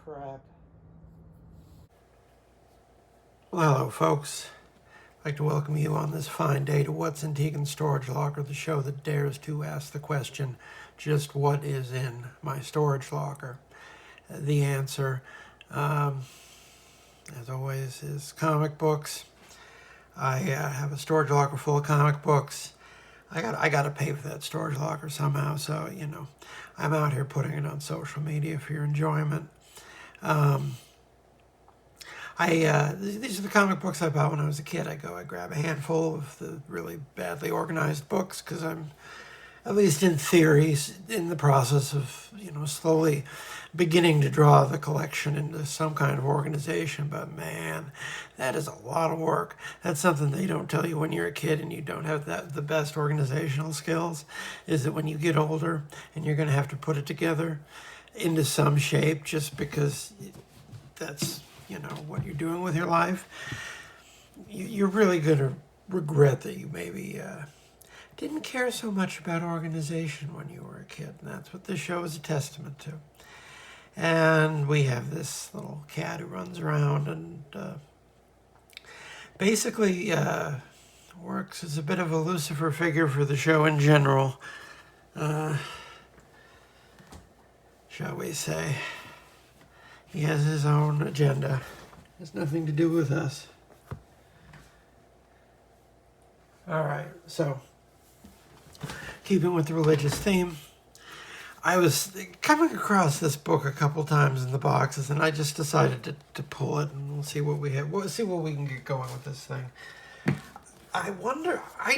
crap. Well, hello, folks. I'd like to welcome you on this fine day to What's in Tegan's Storage Locker, the show that dares to ask the question, just what is in my storage locker? The answer, as always, is comic books. I have a storage locker full of comic books. I got to pay for that storage locker somehow, so, you know, I'm out here putting it on social media for your enjoyment. These are the comic books I bought when I was a kid. I grab a handful of the really badly organized books because I'm, at least in theory, in the process of, slowly beginning to draw the collection into some kind of organization. But man, that is a lot of work. That's something they don't tell you when you're a kid and you don't have the best organizational skills, is that when you get older and you're going to have to put it together into some shape just because that's, what you're doing with your life, you're really going to regret that you maybe didn't care so much about organization when you were a kid. And that's what this show is a testament to. And we have this little cat who runs around and basically works as a bit of a Lucifer figure for the show in general, shall we say. He has his own agenda. It has nothing to do with us. All right, so keeping with the religious theme, I was coming across this book a couple times in the boxes, and I just decided to pull it, and we'll see what we have. We'll see what we can get going with this thing. I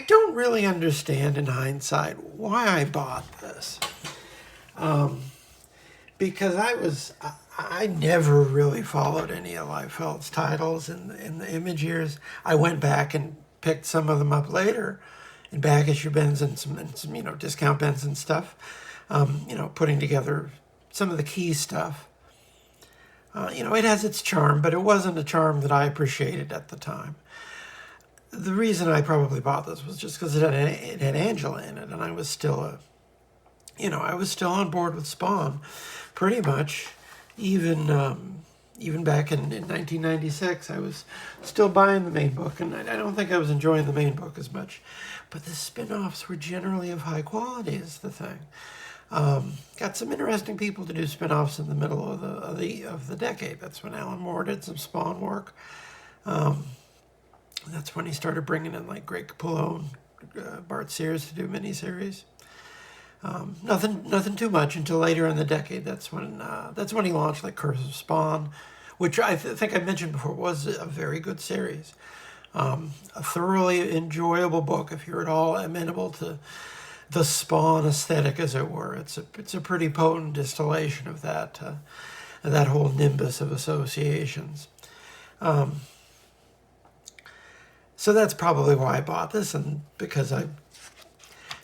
don't really understand in hindsight why I bought this. Because I never really followed any of Liefeld's titles in the Image years. I went back and picked some of them up later in back issue bins and some discount bins and stuff. Putting together some of the key stuff. It has its charm, but it wasn't a charm that I appreciated at the time. The reason I probably bought this was just because it had Angela in it, and I was still I was still on board with Spawn, pretty much. Even back in 1996, I was still buying the main book, and I don't think I was enjoying the main book as much. But the spin-offs were generally of high quality, is the thing. Got some interesting people to do spin-offs in the middle of the decade. That's when Alan Moore did some Spawn work. That's when he started bringing in like Greg Capullo and Bart Sears to do miniseries. Nothing too much until later in the decade. That's when he launched like Curse of Spawn, which I think I mentioned before was a very good series. A thoroughly enjoyable book if you're at all amenable to the Spawn aesthetic, as it were. It's a pretty potent distillation of that whole nimbus of associations. So that's probably why I bought this, and because I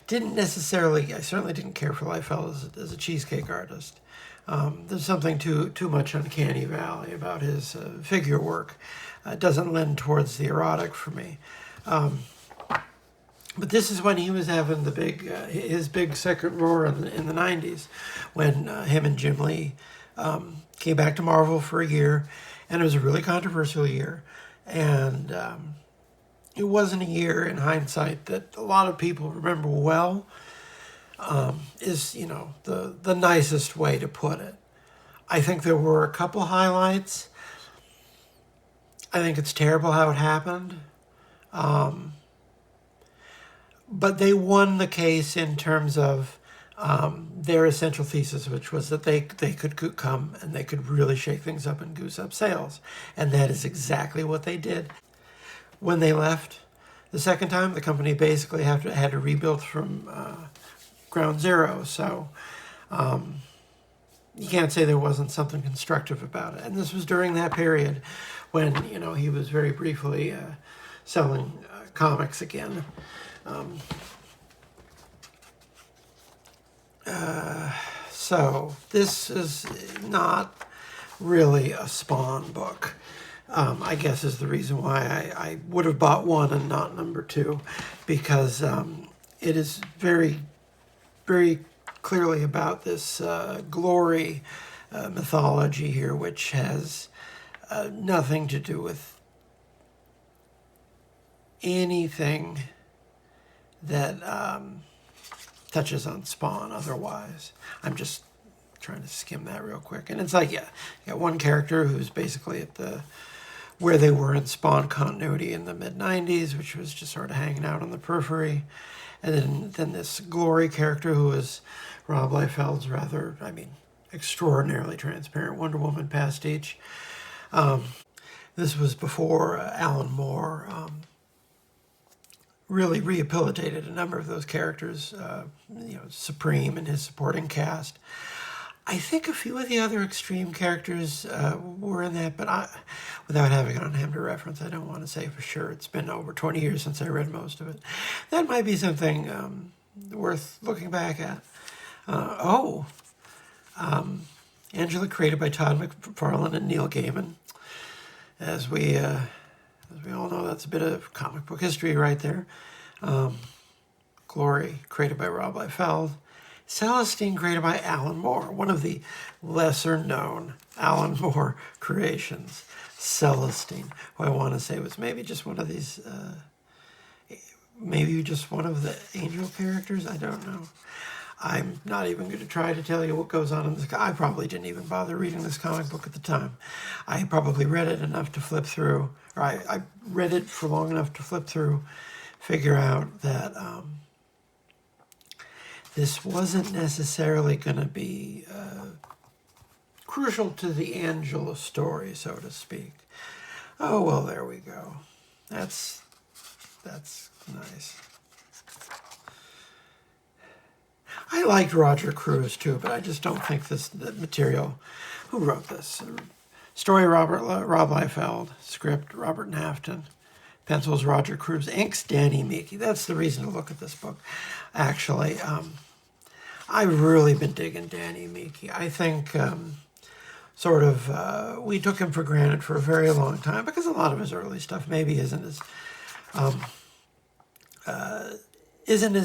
certainly didn't care for Liefeld as a cheesecake artist. There's something too much uncanny valley about his figure work. It doesn't lend towards the erotic for me. But this is when he was having his big second roar in the 90s, when him and Jim Lee came back to Marvel for a year, and it was a really controversial year. And it wasn't a year, in hindsight, that a lot of people remember well, is, the nicest way to put it. I think there were a couple highlights. I think it's terrible how it happened. But they won the case in terms of their essential thesis, which was that they could come and they could really shake things up and goose up sales. And that is exactly what they did. When they left the second time, the company basically had to rebuild from ground zero. So you can't say there wasn't something constructive about it. And this was during that period when, he was very briefly selling comics again. So this is not really a Spawn book. I guess is the reason why I would have bought one and not number two, because it is very, very clearly about this glory mythology here, which has nothing to do with anything that touches on Spawn otherwise. I'm just trying to skim that real quick. And it's like, yeah, you got one character who's basically at where they were in Spawn continuity in the mid-90s, which was just sort of hanging out on the periphery. And then this Glory character who was Rob Liefeld's rather, extraordinarily transparent Wonder Woman pastiche. This was before Alan Moore really rehabilitated a number of those characters, Supreme and his supporting cast. I think a few of the other Extreme characters were in that, but without having it on hand to reference, I don't want to say for sure. It's been over 20 years since I read most of it. That might be something worth looking back at. Angela, created by Todd McFarlane and Neil Gaiman. As we all know, that's a bit of comic book history right there. Glory, created by Rob Liefeld. Celestine, created by Alan Moore, one of the lesser-known Alan Moore creations. Celestine, who I want to say was maybe just one of these, maybe just one of the angel characters. I don't know. I'm not even going to try to tell you what goes on in this. I probably didn't even bother reading this comic book at the time. I probably read it enough to flip through, or I read it for long enough to flip through, figure out that this wasn't necessarily going to be crucial to the Angela story, so to speak. Oh, well, there we go. That's nice. I liked Roger Cruz, too, but I just don't think the material... Who wrote this? Story, Rob Liefeld. Script, Robert Nafton. Pencils, Roger Cruz. Inks, Danny Meeke. That's the reason to look at this book, actually. I've really been digging Danny Meeke. I think we took him for granted for a very long time because a lot of his early stuff maybe isn't as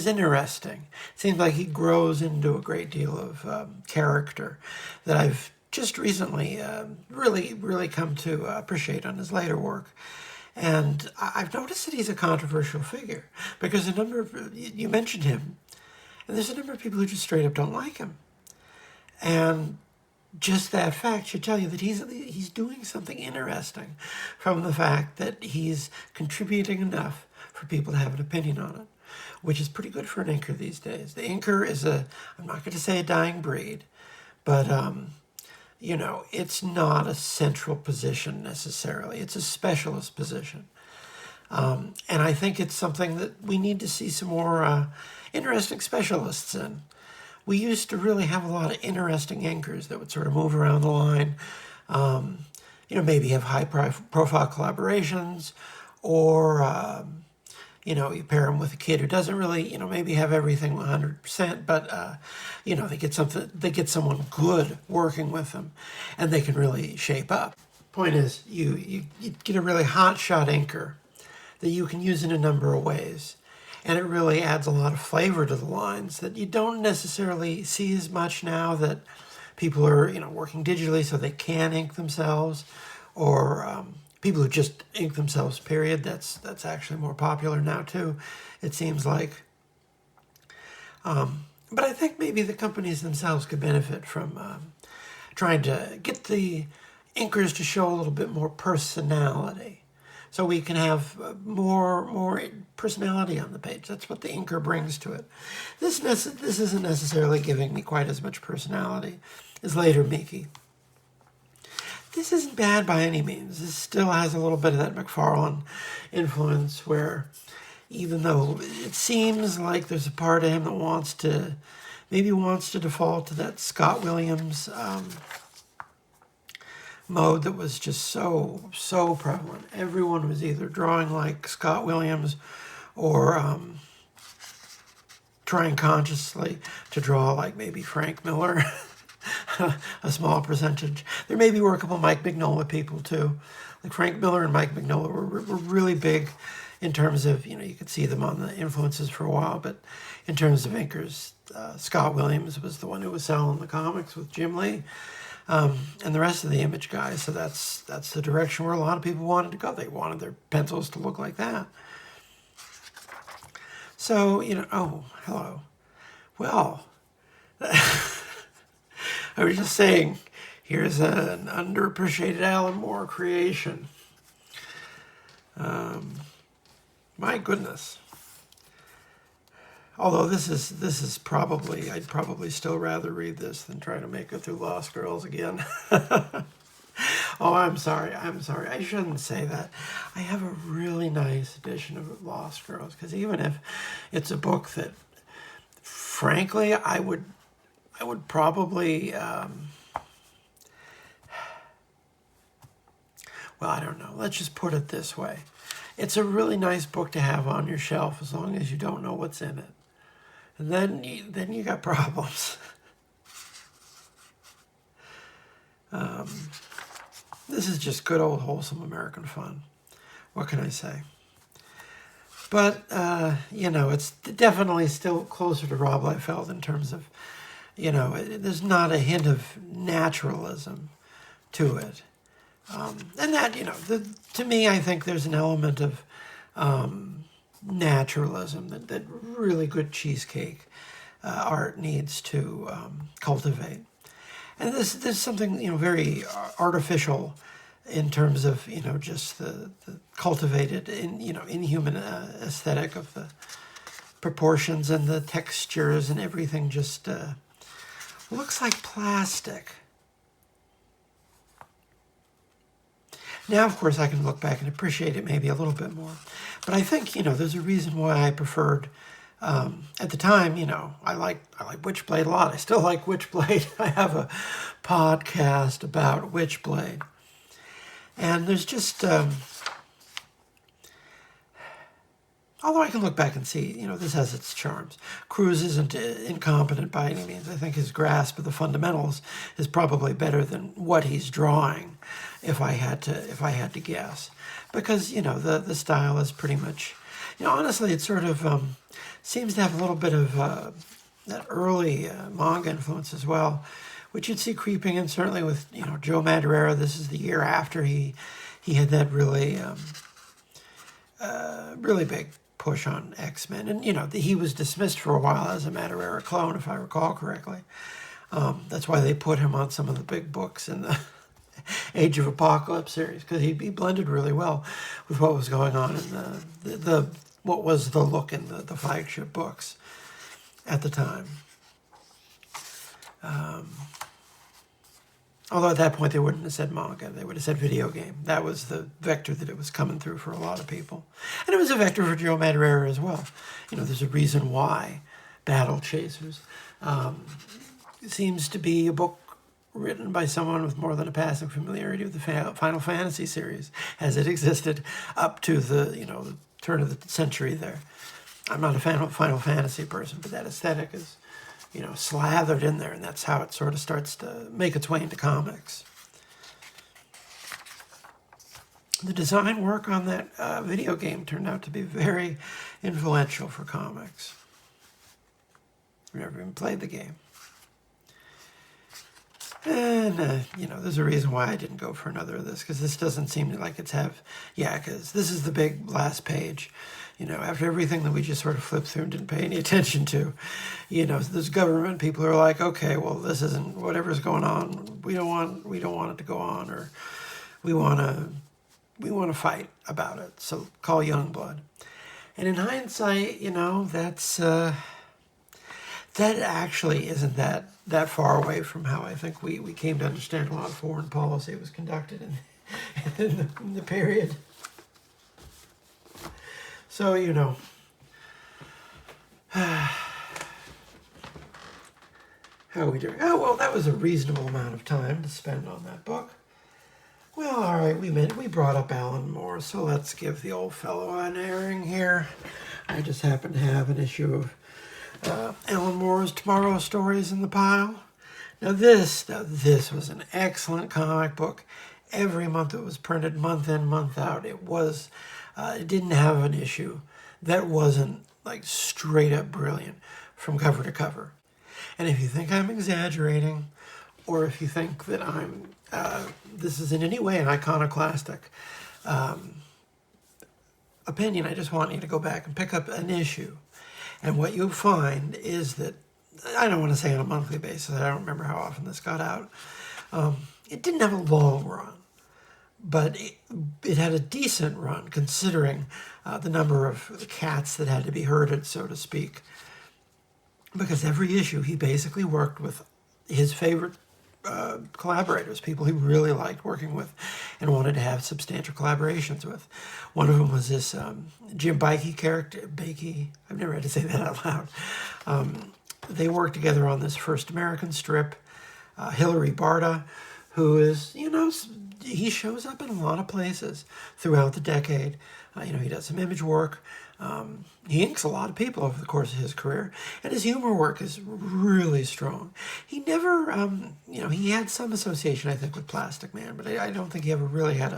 interesting. It seems like he grows into a great deal of character that I've just recently really come to appreciate on his later work. And I've noticed that he's a controversial figure because a number of, you mentioned him, and there's a number of people who just straight up don't like him. And just that fact should tell you that he's doing something interesting from the fact that he's contributing enough for people to have an opinion on it, which is pretty good for an inker these days. The inker is I'm not going to say a dying breed, but, it's not a central position necessarily. It's a specialist position. And I think it's something that we need to see some more interesting specialists in. We used to really have a lot of interesting inkers that would sort of move around the line, maybe have high-profile collaborations, or, you pair them with a kid who doesn't really, maybe have everything 100%, but, they get someone good working with them, and they can really shape up. Point is, you get a really hot-shot inker that you can use in a number of ways. And it really adds a lot of flavor to the lines that you don't necessarily see as much now that people are, working digitally so they can ink themselves, or people who just ink themselves, period. That's actually more popular now, too, it seems like. But I think maybe the companies themselves could benefit from trying to get the inkers to show a little bit more personality. So we can have more personality on the page. That's what the inker brings to it. This isn't necessarily giving me quite as much personality as later Meeke. This isn't bad by any means. This still has a little bit of that McFarlane influence where even though it seems like there's a part of him that wants to default to that Scott Williams mode that was just so prevalent. Everyone was either drawing like Scott Williams or trying consciously to draw like maybe Frank Miller, a small percentage. There may be workable Mike Mignola people too. Like Frank Miller and Mike Mignola were really big in terms of, you could see them on the influences for a while, but in terms of inkers, Scott Williams was the one who was selling the comics with Jim Lee. and the rest of the Image guys. So that's the direction where a lot of people wanted to go. They wanted their pencils to look like that. So, oh, hello. Well, I was just saying, here's an underappreciated Alan Moore creation. My goodness. Although this is probably, I'd probably still rather read this than try to make it through Lost Girls again. Oh, I'm sorry. I shouldn't say that. I have a really nice edition of Lost Girls, because even if it's a book that, frankly, I would probably, well, I don't know. Let's just put it this way. It's a really nice book to have on your shelf as long as you don't know what's in it. And then you got problems. This is just good old wholesome American fun. What can I say? But, it's definitely still closer to Rob Liefeld in terms of, there's not a hint of naturalism to it. And that, to me, I think there's an element of naturalism that really good cheesecake art needs to cultivate. And there's something, very artificial in terms of, just the cultivated, inhuman aesthetic of the proportions and the textures and everything just looks like plastic. Now, of course, I can look back and appreciate it maybe a little bit more. But I think, there's a reason why I preferred, at the time, I like Witchblade a lot. I still like Witchblade. I have a podcast about Witchblade. And there's just, although I can look back and see, this has its charms. Cruz isn't incompetent by any means. I think his grasp of the fundamentals is probably better than what he's drawing, if I had to guess. Because, the style is pretty much, honestly, it sort of seems to have a little bit of that early manga influence as well, which you'd see creeping in certainly with, Joe Madureira. This is the year after he had that really, really big push on X-Men. And, he was dismissed for a while as a Madureira clone, if I recall correctly. That's why they put him on some of the big books in the Age of Apocalypse series, because he blended really well with what was going on in the what was the look in the flagship books at the time. Although at that point they wouldn't have said manga, they would have said video game. That was the vector that it was coming through for a lot of people. And it was a vector for Joe Madureira as well. There's a reason why Battle Chasers seems to be a book written by someone with more than a passing familiarity with the Final Fantasy series as it existed up to the, the turn of the century there. I'm not a Final Fantasy person, but that aesthetic is, slathered in there, and that's how it sort of starts to make its way into comics. The design work on that video game turned out to be very influential for comics. I've never even played the game. And, there's a reason why I didn't go for another of this, because this doesn't seem like because this is the big last page. After everything that we just sort of flipped through and didn't pay any attention to, there's government people who are like, okay, well, this isn't whatever's going on. We don't want it to go on, or we want to fight about it. So call Youngblood. And in hindsight, that's that actually isn't that far away from how I think we came to understand a lot of foreign policy was conducted in the period. So, how are we doing? Oh, well, that was a reasonable amount of time to spend on that book. Well, all right, we brought up Alan Moore, so let's give the old fellow an airing here. I just happen to have an issue of Alan Moore's Tomorrow Stories in the pile. Now this was an excellent comic book. Every month it was printed, month in, month out. It was, it didn't have an issue that wasn't like straight up brilliant from cover to cover. And if you think I'm exaggerating, or if you think that this is in any way an iconoclastic opinion, I just want you to go back and pick up an issue. And what you'll find is that, I don't want to say on a monthly basis, I don't remember how often this got out. It didn't have a long run, but it had a decent run considering the number of cats that had to be herded, so to speak. Because every issue he basically worked with his favorite collaborators, people he really liked working with and wanted to have substantial collaborations with. One of them was this Jim Bakey character. Bakey, I've never had to say that out loud. They worked together on this first American strip. Hilary Barta, who is, he shows up in a lot of places throughout the decade. He does some image work. He inks a lot of people over the course of his career, and his humor work is really strong. He never, he had some association, I think, with Plastic Man, but I don't think he ever really had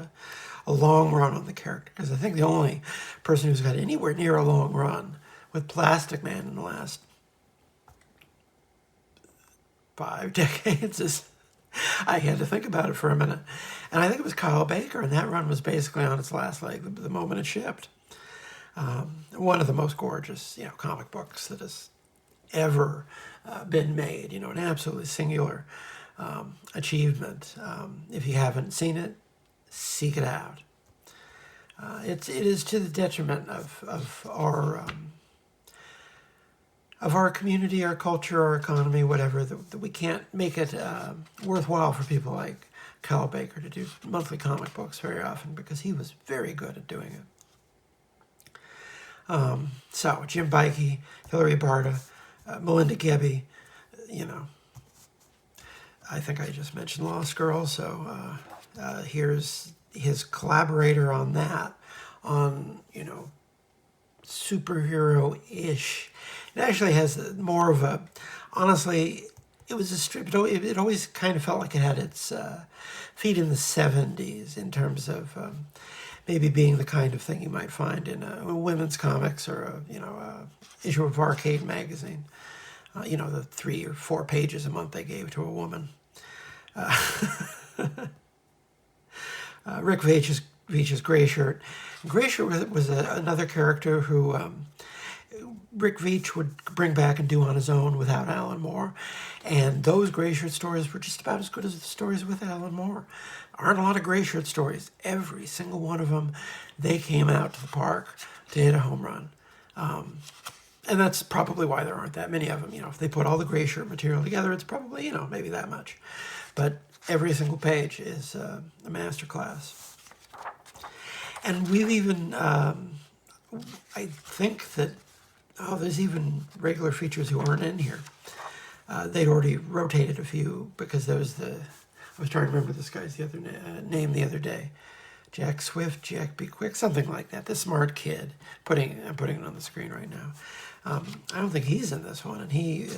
a long run on the character, because I think the only person who's got anywhere near a long run with Plastic Man in the last 5 decades is, I had to think about it for a minute, and I think it was Kyle Baker, and that run was basically on its last leg the moment it shipped. One of the most gorgeous, comic books that has ever been made. An absolutely singular achievement. If you haven't seen it, seek it out. It is to the detriment of our community, our culture, our economy, whatever, that we can't make it worthwhile for people like Kyle Baker to do monthly comic books very often, because he was very good at doing it. So Jim Bakey, Hilary Barta, Melinda Gebbie, I think I just mentioned Lost Girl, so here's his collaborator on that, on, superhero-ish. It actually has more of a, honestly, it was a strip, it always kind of felt like it had its feet in the 70s in terms of maybe being the kind of thing you might find in women's comics or a issue of Arcade magazine. The 3 or 4 pages a month they gave to a woman. Rick Veitch's Gray Shirt. Gray Shirt was another character who Rick Veitch would bring back and do on his own without Alan Moore. And those Gray Shirt stories were just about as good as the stories with Alan Moore. Aren't a lot of Gray Shirt stories. Every single one of them, they came out to the park to hit a home run. And that's probably why there aren't that many of them. If they put all the Gray Shirt material together, it's probably, maybe that much. But every single page is a masterclass. And we've even, I think that, there's even regular features who aren't in here. They'd already rotated a few, because there was I was trying to remember this guy's name the other day. Jack Swift, Jack Be Quick, something like that. The smart kid. I'm putting it on the screen right now. I don't think he's in this one, and he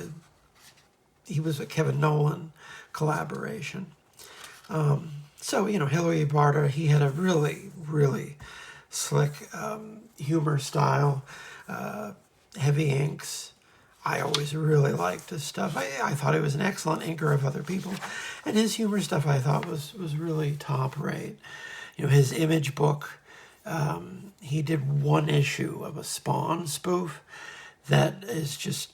was a Kevin Nolan collaboration. So, Hilary Barta, he had a really, really slick humor style, heavy inks. I always really liked his stuff. I thought he was an excellent inker of other people, and his humor stuff I thought was really top rate. His image book, he did one issue of a Spawn spoof that is just,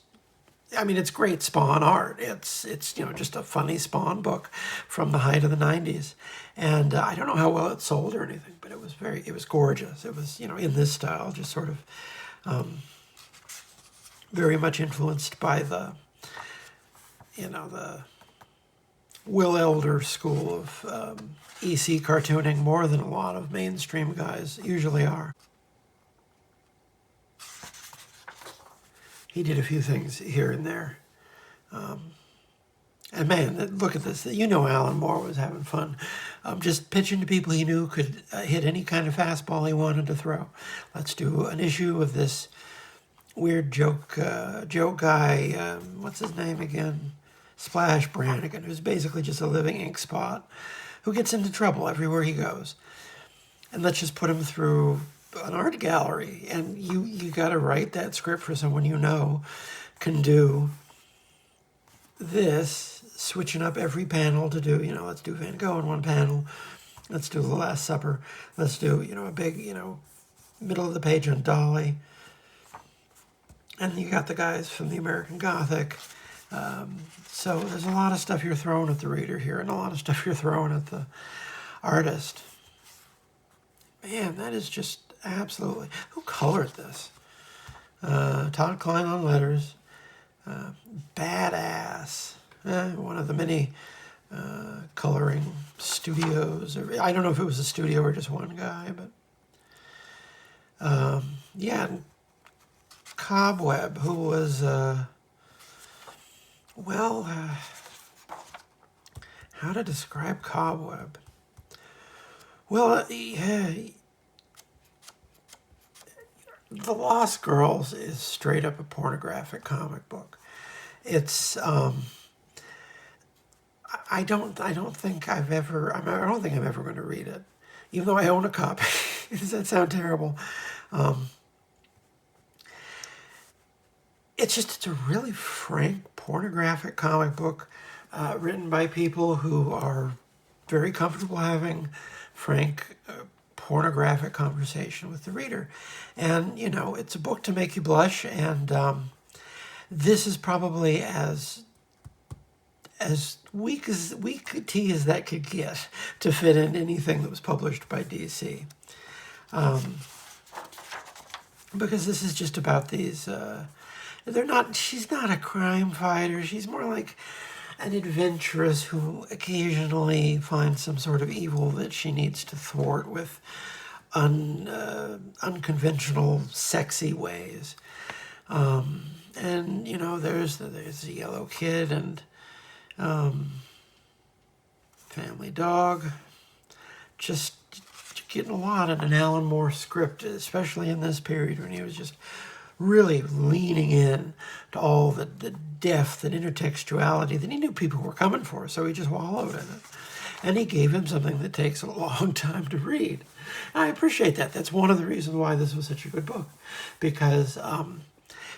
it's great Spawn art. It's just a funny Spawn book from the height of the 90s. And I don't know how well it sold or anything, but it was gorgeous. It was, in this style, just sort of very much influenced by the Will Elder school of EC cartooning, more than a lot of mainstream guys usually are. He did a few things here and there. And man, look at this. Alan Moore was having fun just pitching to people he knew could hit any kind of fastball he wanted to throw. Let's do an issue of this weird joke guy, what's his name again? Splash Brannigan, who's basically just a living ink spot, who gets into trouble everywhere he goes. And let's just put him through an art gallery, and you got to write that script for someone can do this switching up every panel to do, let's do Van Gogh in one panel. Let's do The Last Supper. Let's do, a big, middle of the page on Dolly. And you got the guys from the American Gothic. So there's a lot of stuff you're throwing at the reader here, and a lot of stuff you're throwing at the artist. Man, that is just absolutely... Who colored this? Todd Klein on letters. Badass. One of the many coloring studios. I don't know if it was a studio or just one guy, but... yeah, Cobweb, who was... how to describe Cobweb? Well, The Lost Girls is straight up a pornographic comic book. It's I don't think I'm ever going to read it, even though I own a copy. Does that sound terrible? It's a really frank pornographic comic book written by people who are very comfortable having frank pornographic conversation with the reader. And, it's a book to make you blush, and this is probably as weak a tea as that could get to fit in anything that was published by DC. Because this is just about these... she's not a crime fighter. She's more like an adventuress who occasionally finds some sort of evil that she needs to thwart with unconventional, sexy ways. And, there's the Yellow Kid and Family Dog. Just getting a lot in an Alan Moore script, especially in this period when he was just really leaning in to all the depth and intertextuality that he knew people were coming for, so he just wallowed in it. And he gave him something that takes a long time to read. And I appreciate that. That's one of the reasons why this was such a good book, because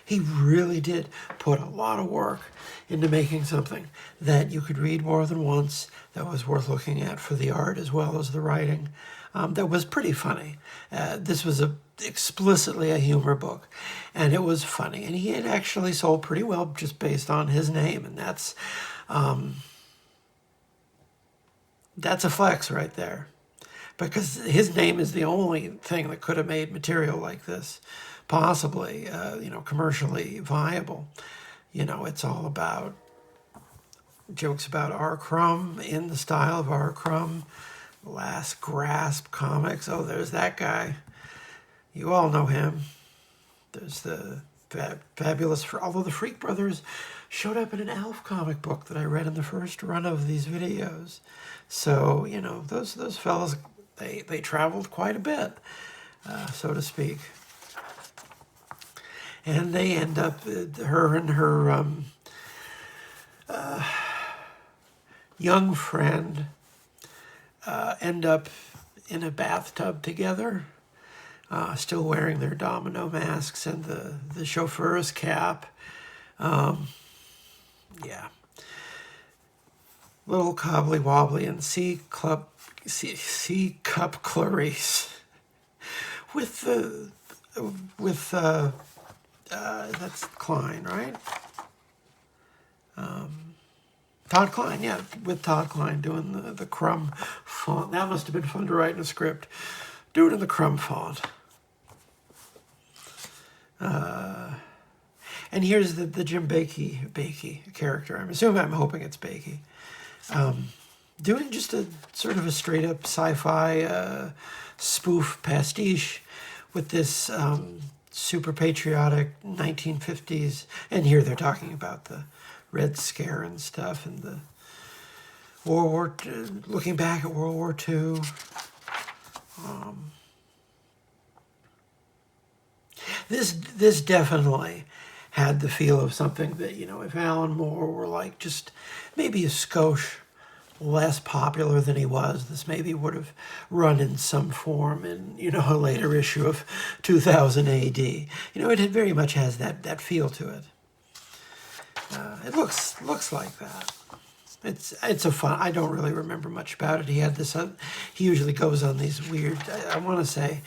he really did put a lot of work into making something that you could read more than once, that was worth looking at for the art as well as the writing, that was pretty funny. This was explicitly a humor book, and it was funny. And he had actually sold pretty well just based on his name, and that's a flex right there, because his name is the only thing that could have made material like this possibly, commercially viable. It's all about jokes about R. Crumb in the style of R. Crumb. Last Grasp Comics. Oh, there's that guy. You all know him. There's the fabulous... Although the Freak Brothers showed up in an Alf comic book that I read in the first run of these videos. So, those fellas, they traveled quite a bit, so to speak. And they end up, her and her young friend end up in a bathtub together, still wearing their domino masks and the chauffeur's cap. Yeah. Little Cobbly Wobbly and C Cup Clarice with that's Klein, right? Todd Klein, yeah, with Todd Klein doing the Crumb font. That must have been fun to write in a script. Do it in the Crumb font. And here's the Jim Bakey character. I'm hoping it's Bakey. Doing just a sort of a straight up sci-fi spoof pastiche with this super patriotic 1950s. And here they're talking about the Red Scare and stuff, and the looking back at World War II. This definitely had the feel of something that, if Alan Moore were like just maybe a skosh less popular than he was, this maybe would have run in some form in, a later issue of 2000 AD. It very much has that feel to it. It looks like that. It's a fun. I don't really remember much about it. He had this. He usually goes on these weird. I want to say,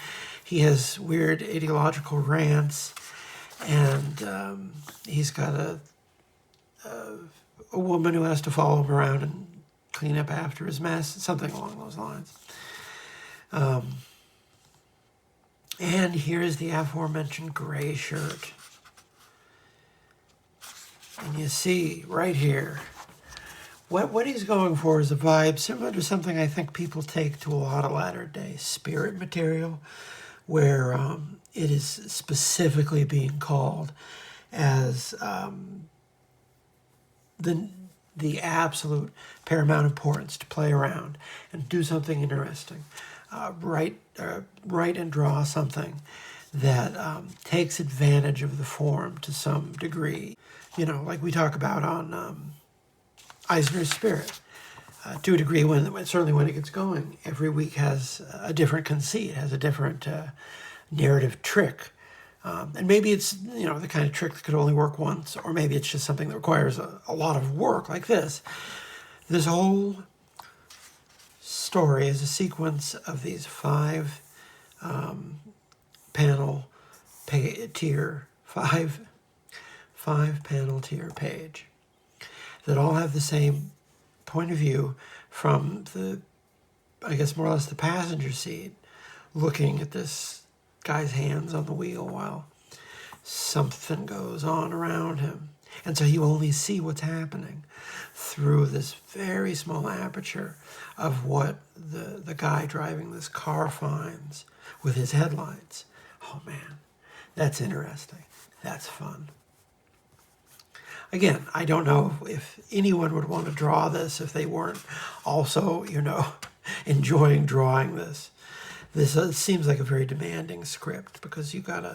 he has weird ideological rants, and he's got a woman who has to follow him around and clean up after his mess, something along those lines. And here's the aforementioned gray shirt. And you see right here, what he's going for is a vibe similar to something I think people take to a lot of latter-day spirit material, where it is specifically being called as the absolute paramount importance to play around and do something interesting. Write and draw something that takes advantage of the form to some degree. You know, like we talk about on Eisner's Spirit. To a degree, certainly when it gets going, every week has a different conceit, has a different narrative trick. And maybe it's, the kind of trick that could only work once, or maybe it's just something that requires a lot of work, like this. This whole story is a sequence of these five panel page that all have the same point of view from the, I guess more or less the passenger seat, looking at this guy's hands on the wheel while something goes on around him. And so you only see what's happening through this very small aperture of what the guy driving this car finds with his headlights. Oh man, that's interesting. That's fun. Again, I don't know if anyone would want to draw this if they weren't also, enjoying drawing this. This seems like a very demanding script because you have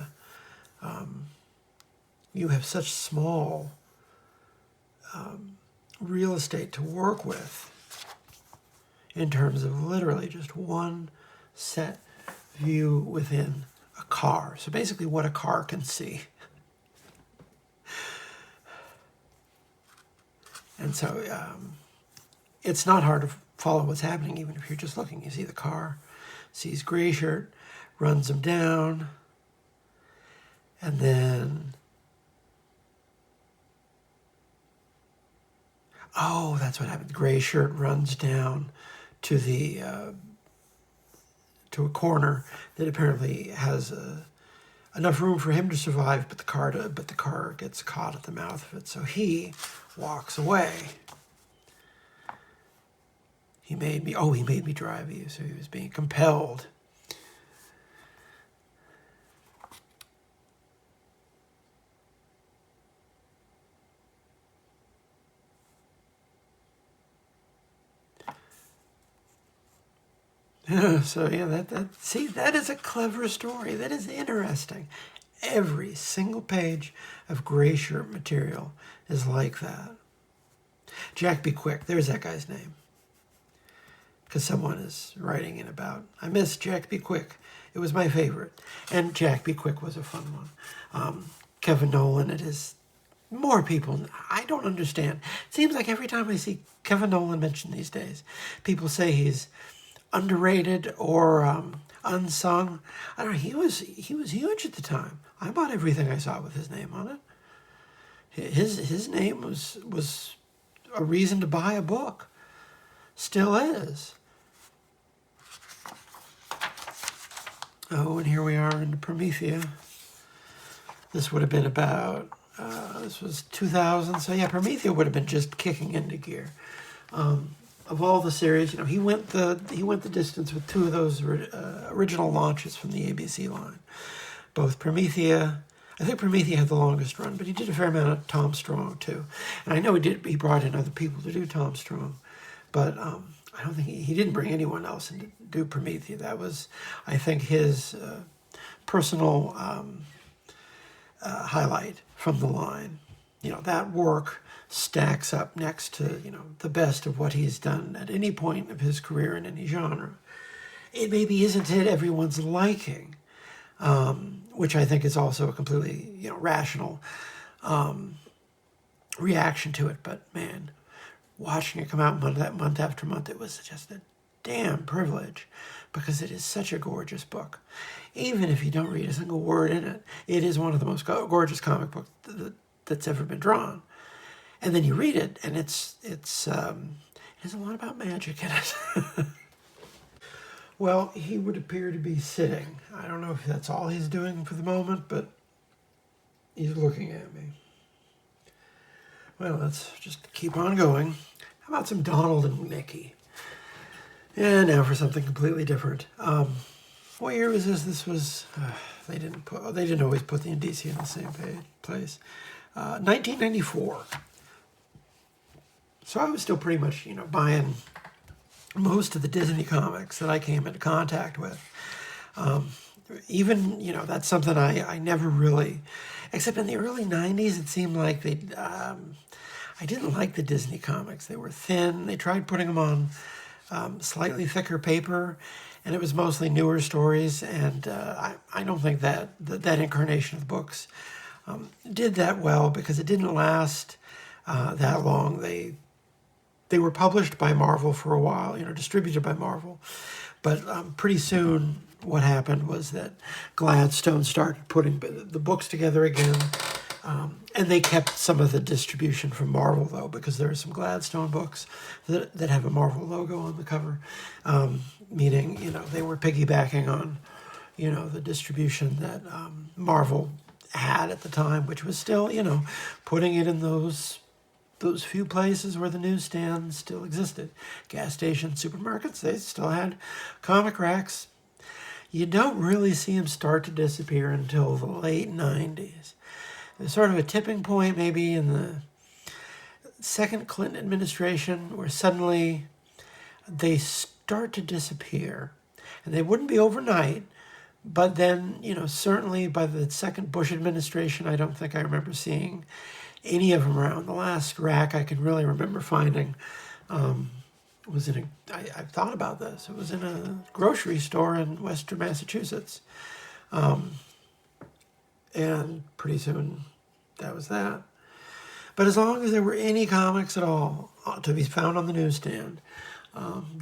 such small real estate to work with in terms of literally just one set view within a car. So basically what a car can see. And so it's not hard to follow what's happening, even if you're just looking. You see the car, sees gray shirt, runs him down, and then, oh, that's what happened. Gray shirt runs down to to a corner that apparently has enough room for him to survive, but the car gets caught at the mouth of it. So he walks away. He made me drive you, so he was being compelled. So yeah, that is a clever story. That is interesting. Every single page of gray shirt material is like that. Jack Be Quick, there's that guy's name. Because someone is writing in about, I miss Jack Be Quick. It was my favorite. And Jack Be Quick was a fun one. Kevin Nolan, it is more people. I don't understand. It seems like every time I see Kevin Nolan mentioned these days, people say he's underrated or unsung. I don't know. He was huge at the time. I bought everything I saw with his name on it. His name was a reason to buy a book. Still is. Oh, and here we are in Promethea. This would have been about, this was 2000. So yeah, Promethea would have been just kicking into gear. Of all the series, he went the distance with two of those original launches from the ABC line. Both Promethea, I think Promethea had the longest run, but he did a fair amount of Tom Strong too. And I know he brought in other people to do Tom Strong, but I don't think he didn't bring anyone else in to do Promethea. That was, I think, his personal highlight from the line. That work stacks up next to, the best of what he's done at any point of his career in any genre. It maybe isn't at everyone's liking, which I think is also a completely, rational reaction to it. But man, watching it come out month after month, it was just a damn privilege, because it is such a gorgeous book. Even if you don't read a single word in it, it is one of the most gorgeous comic books that's ever been drawn. And then you read it, and there's a lot about magic in it. Well, he would appear to be sitting. I don't know if that's all he's doing for the moment, but he's looking at me. Well, let's just keep on going. How about some Donald and Mickey? And now for something completely different. What year was this? This was they didn't always put the indicia in the same place. 1994. So I was still pretty much, buying most of the Disney comics that I came into contact with. Even, that's something I never really, except in the early 90s, it seemed like I didn't like the Disney comics. They were thin. They tried putting them on slightly thicker paper, and it was mostly newer stories, and I don't think that incarnation of the books did that well, because it didn't last that long. They were published by Marvel for a while, distributed by Marvel. But pretty soon what happened was that Gladstone started putting the books together again. And they kept some of the distribution from Marvel, though, because there are some Gladstone books that have a Marvel logo on the cover, meaning, they were piggybacking on, the distribution that Marvel had at the time, which was still, putting it in those few places where the newsstands still existed. Gas stations, supermarkets, they still had comic racks. You don't really see them start to disappear until the late 90s. There's sort of a tipping point maybe in the second Clinton administration where suddenly they start to disappear. And they wouldn't be overnight, but then, certainly by the second Bush administration, I don't think I remember seeing any of them around. The last rack I can really remember finding was in I've thought about this. It was in a grocery store in Western Massachusetts. And pretty soon that was that. But as long as there were any comics at all to be found on the newsstand,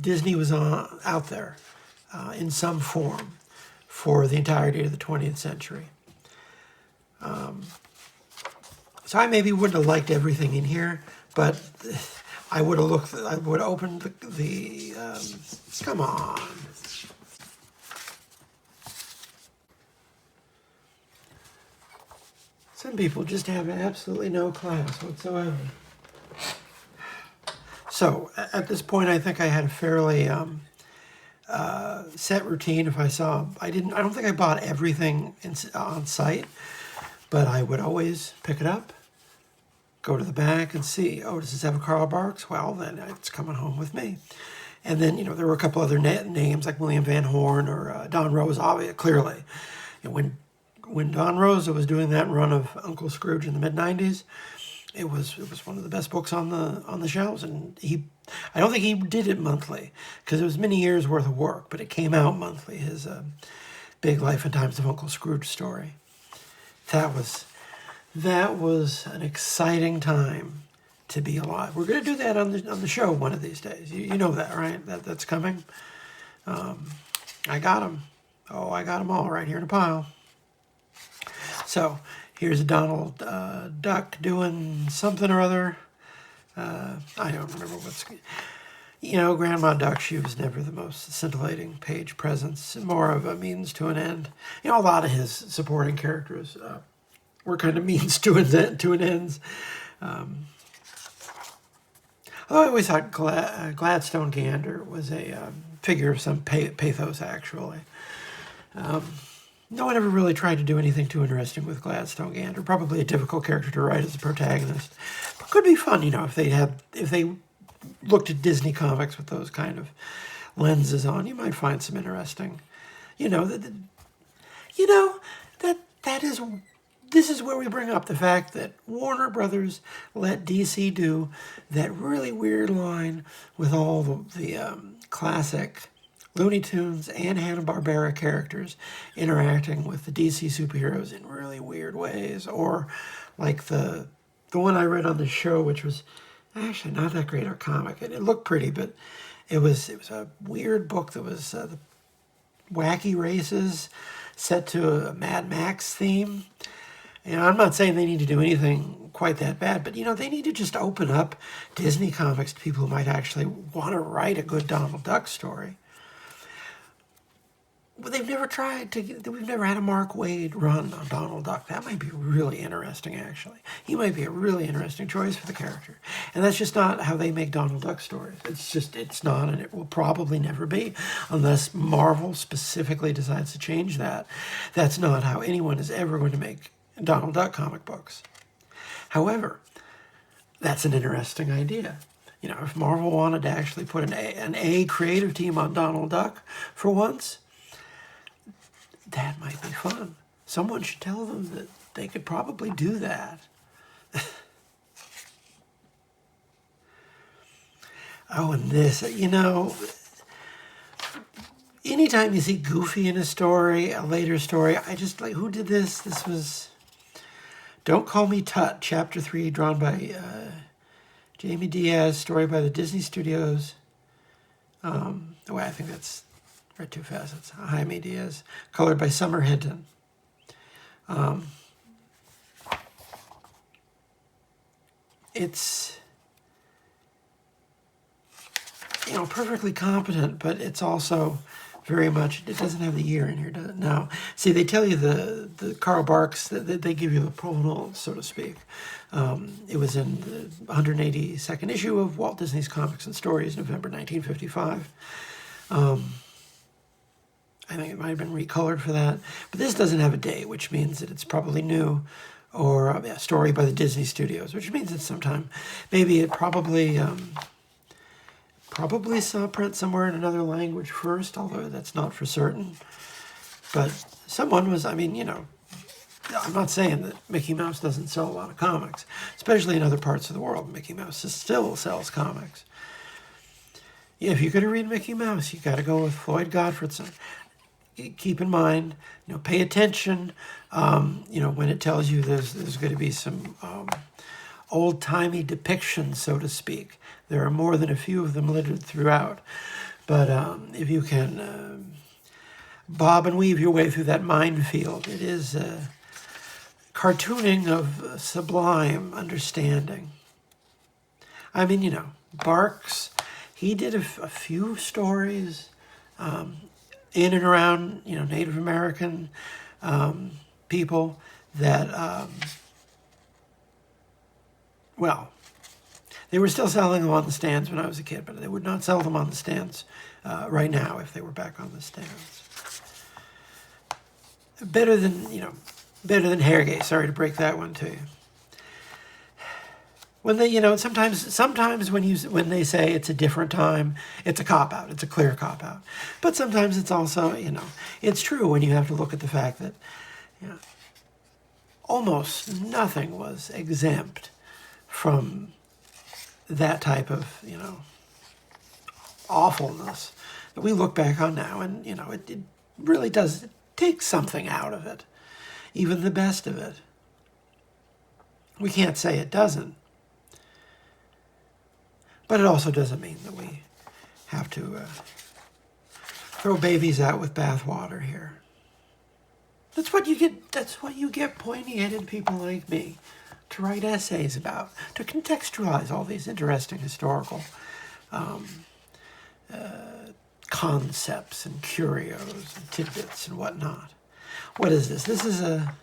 Disney was out there in some form for the entirety of the 20th century. So I maybe wouldn't have liked everything in here, but I would have opened the come on. Some people just have absolutely no class whatsoever. So at this point, I think I had a fairly set routine. If I don't think I bought everything on site, but I would always pick it up, go to the back and see, does this have a Carl Barks? Well, then it's coming home with me. And then, there were a couple other names like William Van Horn or Don Rosa, clearly. When Don Rosa was doing that run of Uncle Scrooge in the mid-90s, it was one of the best books on the shelves. And I don't think he did it monthly, because it was many years worth of work, but it came out monthly, his Big Life and Times of Uncle Scrooge story. That was an exciting time to be alive. We're going to do that on the show one of these days. You know that, right? That's coming. I got them. I got them all right here in a pile. So here's Donald Duck doing something or other. I don't remember what's... Grandma Duck, she was never the most scintillating page presence, more of a means to an end. A lot of his supporting characters were kind of means to an ends. Although I always thought Gladstone Gander was a figure of some pathos, actually. No one ever really tried to do anything too interesting with Gladstone Gander. Probably a difficult character to write as a protagonist. But could be fun, if they looked at Disney comics with those kind of lenses on. You might find some interesting, this is where we bring up the fact that Warner Brothers let DC do that really weird line with all the classic Looney Tunes and Hanna-Barbera characters interacting with the DC superheroes in really weird ways. Or like the one I read on the show, which was Actually, not that great a comic. It looked pretty, but it was a weird book that was the wacky races set to a Mad Max theme. I'm not saying they need to do anything quite that bad, but they need to just open up Disney comics to people who might actually want to write a good Donald Duck story. But they've never tried to. We've never had a Mark Waid run on Donald Duck. That might be really interesting, actually. He might be a really interesting choice for the character. And that's just not how they make Donald Duck stories. It's not, and it will probably never be, unless Marvel specifically decides to change that. That's not how anyone is ever going to make Donald Duck comic books. However, that's an interesting idea. If Marvel wanted to actually put an A creative team on Donald Duck for once, that might be fun. Someone should tell them that they could probably do that. Oh, and this, anytime you see Goofy in a story, a later story, I just like, who did this? This was Don't Call Me Tut, Chapter 3, drawn by Jamie Diaz, story by the Disney Studios. I think that's read too fast. It's Jaime Diaz, colored by Summer Hinton. It's perfectly competent, but it's also very much, it doesn't have the year in here, does it? No. See, they tell you the Carl Barks, they give you the provenance, so to speak. It was in the 182nd issue of Walt Disney's Comics and Stories, November 1955. I think it might have been recolored for that. But this doesn't have a date, which means that it's probably new, or a story by the Disney Studios, which means it's sometime. Maybe it probably saw print somewhere in another language first, although that's not for certain. But someone was, I'm not saying that Mickey Mouse doesn't sell a lot of comics, especially in other parts of the world. Mickey Mouse still sells comics. Yeah, if you're going to read Mickey Mouse, you got to go with Floyd Gottfredson. Keep in mind, pay attention, when it tells you there's going to be some old-timey depictions, so to speak. There are more than a few of them littered throughout. But if you can bob and weave your way through that minefield, it is cartooning of sublime understanding. Barks, he did a few stories in and around, Native American people that, they were still selling them on the stands when I was a kid, but they would not sell them on the stands right now if they were back on the stands. Better than Hairgate. Sorry to break that one to you. When they, sometimes when they say it's a different time, it's a cop-out. It's a clear cop-out. But sometimes it's also, it's true when you have to look at the fact that, almost nothing was exempt from that type of, awfulness that we look back on now, and, it really does take something out of it, even the best of it. We can't say it doesn't. But it also doesn't mean that we have to throw babies out with bathwater here. That's what you get. That's what you get pointy-headed people like me to write essays about, to contextualize all these interesting historical concepts and curios and tidbits and whatnot. What is this? This is a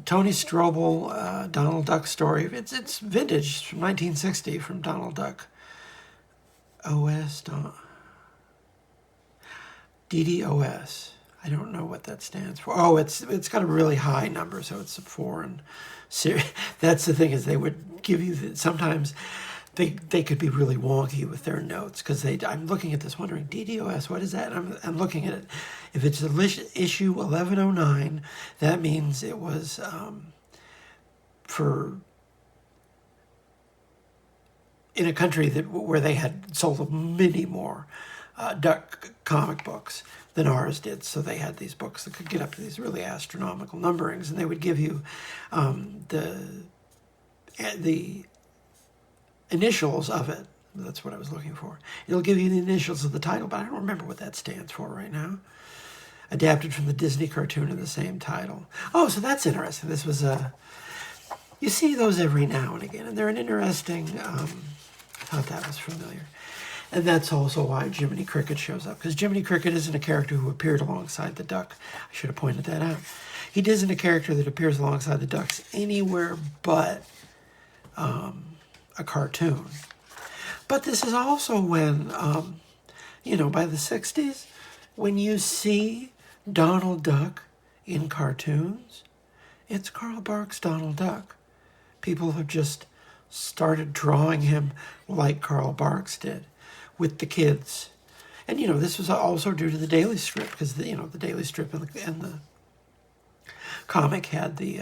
Tony Strobel Donald Duck story. It's vintage from 1960 from Donald Duck. DDOS. I don't know what that stands for. Oh, it's got a really high number, so it's a foreign series. That's the thing, is they would give you sometimes they could be really wonky with their notes, because I'm looking at this wondering, DDOS, what is that? And I'm looking at it. If it's issue 1109, that means it was in a country where they had sold many more duck comic books than ours did. So they had these books that could get up to these really astronomical numberings, and they would give you the initials of it. That's what I was looking for. It'll give you the initials of the title, but I don't remember what that stands for right now. Adapted from the Disney cartoon of the same title. Oh, so that's interesting. This was a... You see those every now and again, and they're an interesting... I thought that was familiar. And that's also why Jiminy Cricket shows up, because Jiminy Cricket isn't a character who appeared alongside the duck. I should have pointed that out. He isn't a character that appears alongside the ducks anywhere but a cartoon. But this is also when, by the 60s, when you see Donald Duck in cartoons, it's Carl Barks' Donald Duck. People have just started drawing him like Carl Barks did with the kids. And, this was also due to the Daily Strip, because, the Daily Strip and the comic had they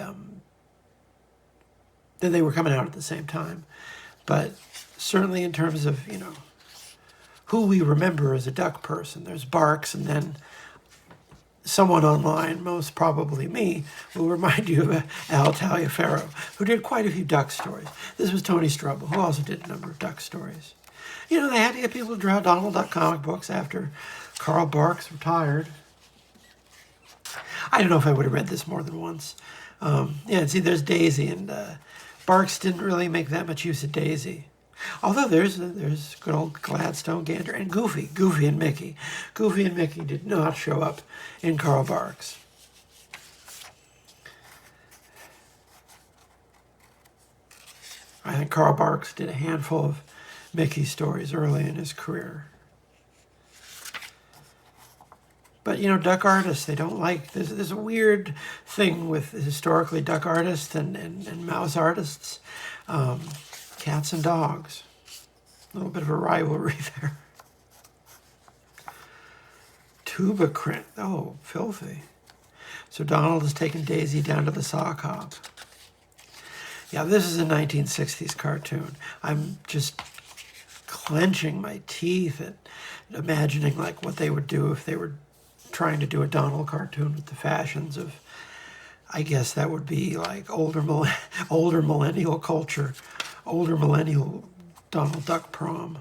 were coming out at the same time. But certainly in terms of, who we remember as a duck person, there's Barks, and then someone online, most probably me, will remind you of Al Taliaferro, who did quite a few duck stories. This was Tony Strobel, who also did a number of duck stories. They had to get people to draw Donald Duck comic books after Carl Barks retired. I don't know if I would have read this more than once. See, there's Daisy, and Barks didn't really make that much use of Daisy. Although there's good old Gladstone, Gander, and Goofy and Mickey. Goofy and Mickey did not show up in Carl Barks. I think Carl Barks did a handful of Mickey stories early in his career. But, duck artists, they don't like... There's a weird thing with historically duck artists and mouse artists. Cats and dogs. A little bit of a rivalry there. Tuba Crint. Oh, filthy. So Donald has taken Daisy down to the sock hop. Yeah, this is a 1960s cartoon. I'm just clenching my teeth at imagining like what they would do if they were trying to do a Donald cartoon with the fashions of, I guess that would be like older millennial culture. Older millennial Donald Duck prom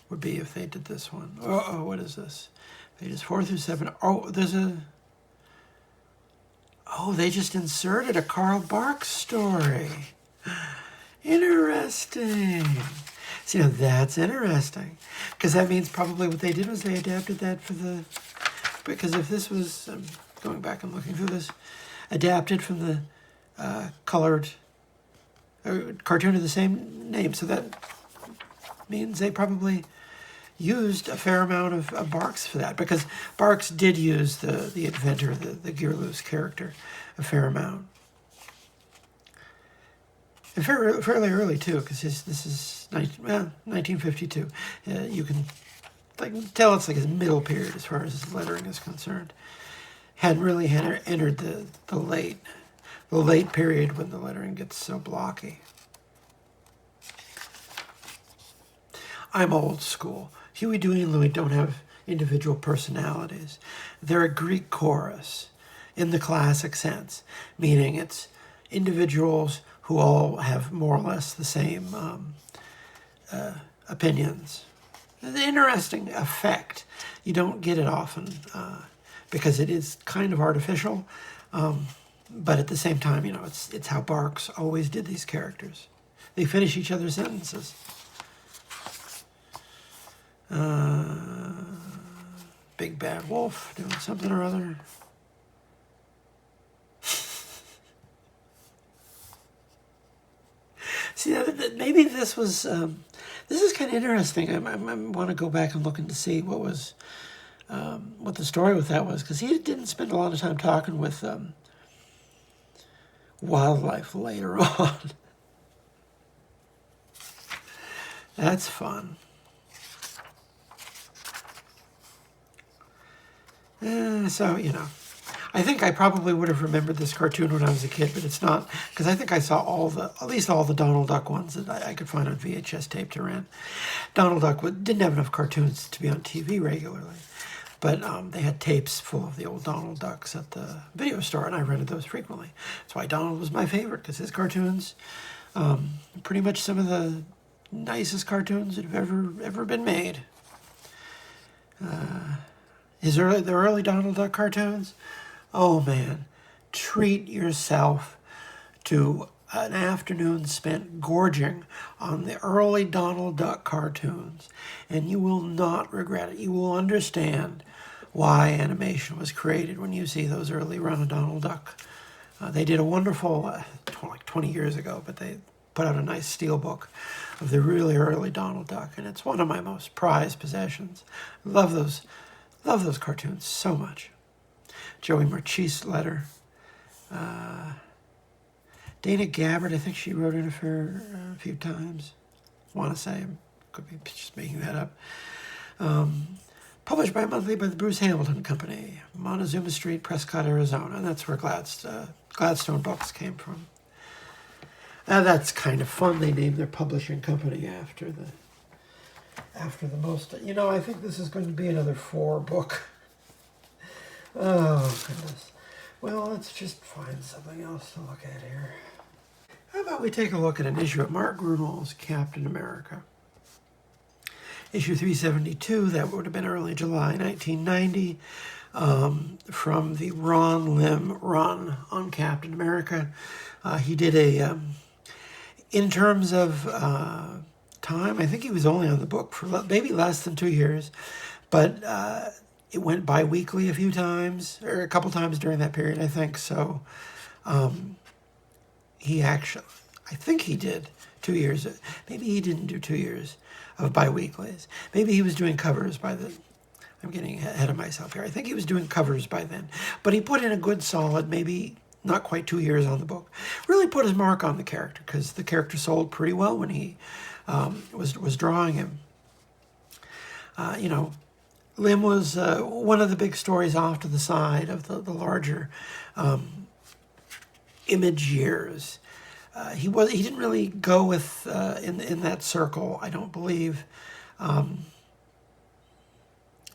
would be if they did this one. Oh, what is this? Pages 4 through 7. Oh, they just inserted a Carl Barks story. Interesting. See, now that's interesting. Because that means probably what they did was they adapted that because if this was, going back and looking through this, adapted from the colored cartoon of the same name. So that means they probably used a fair amount of Barks for that, because Barks did use the inventor, the Gearloose character, a fair amount. And fairly early, too, because this is 1952. You can tell it's like his middle period as far as his lettering is concerned. Hadn't really entered the late period when the lettering gets so blocky. I'm old school. Huey, Dewey, and Louie don't have individual personalities. They're a Greek chorus in the classic sense, meaning it's individuals who all have more or less the same opinions. It's an interesting effect. You don't get it often because it is kind of artificial. But at the same time, it's how Barks always did these characters. They finish each other's sentences. Big Bad Wolf doing something or other. See, maybe this was... this is kind of interesting. I want to go back and look into see what the story with that was, because he didn't spend a lot of time talking with... wildlife later on. That's fun. So, I think I probably would have remembered this cartoon when I was a kid, but it's not, because I think I saw at least all the Donald Duck ones that I could find on VHS tape to rent. Donald Duck didn't have enough cartoons to be on TV regularly, but they had tapes full of the old Donald Ducks at the video store, and I rented those frequently. That's why Donald was my favorite, because his cartoons, pretty much some of the nicest cartoons that have ever been made. The early Donald Duck cartoons. Oh man, treat yourself to an afternoon spent gorging on the early Donald Duck cartoons, and you will not regret it. You will understand why animation was created when you see those early run of Donald Duck. They did a wonderful, like 20 years ago, but they put out a nice steel book of the really early Donald Duck, and it's one of my most prized possessions. Love those cartoons so much. Joey Marchese letter. Dana Gabbard, I think she wrote in for a few times. I want to say, could be just making that up. Published bi-monthly by the Bruce Hamilton Company, Montezuma Street, Prescott, Arizona. And that's where Gladstone Books came from. That's kind of fun. They named their publishing company after the most. I think this is going to be another 4-book. Oh, goodness. Well, let's just find something else to look at here. How about we take a look at an issue of Mark Gruenwald's Captain America. Issue 372, that would have been early July 1990, from the Ron Lim run on Captain America. He did in terms of time, I think he was only on the book for maybe less than 2 years, but it went bi-weekly a few times, or a couple times during that period, I think. So I think he did 2 years. Maybe he didn't do 2 years of bi-weeklies. Maybe he was doing covers by then. I'm getting ahead of myself here. I think he was doing covers by then. But he put in a good solid, maybe not quite 2 years on the book. Really put his mark on the character, because the character sold pretty well when he was drawing him. Lim was one of the big stories off to the side of the larger Image years. He didn't really go with in that circle, I don't believe.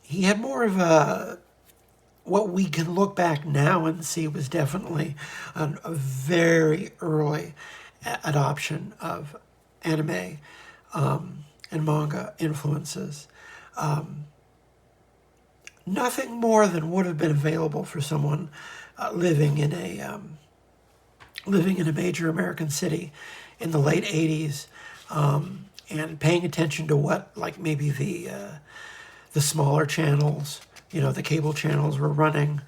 He had more of what we can look back now and see was definitely a very early adoption of anime and manga influences. Nothing more than would have been available for someone living in a major American city in the late 80s, and paying attention to what, like, maybe the smaller channels, the cable channels were running,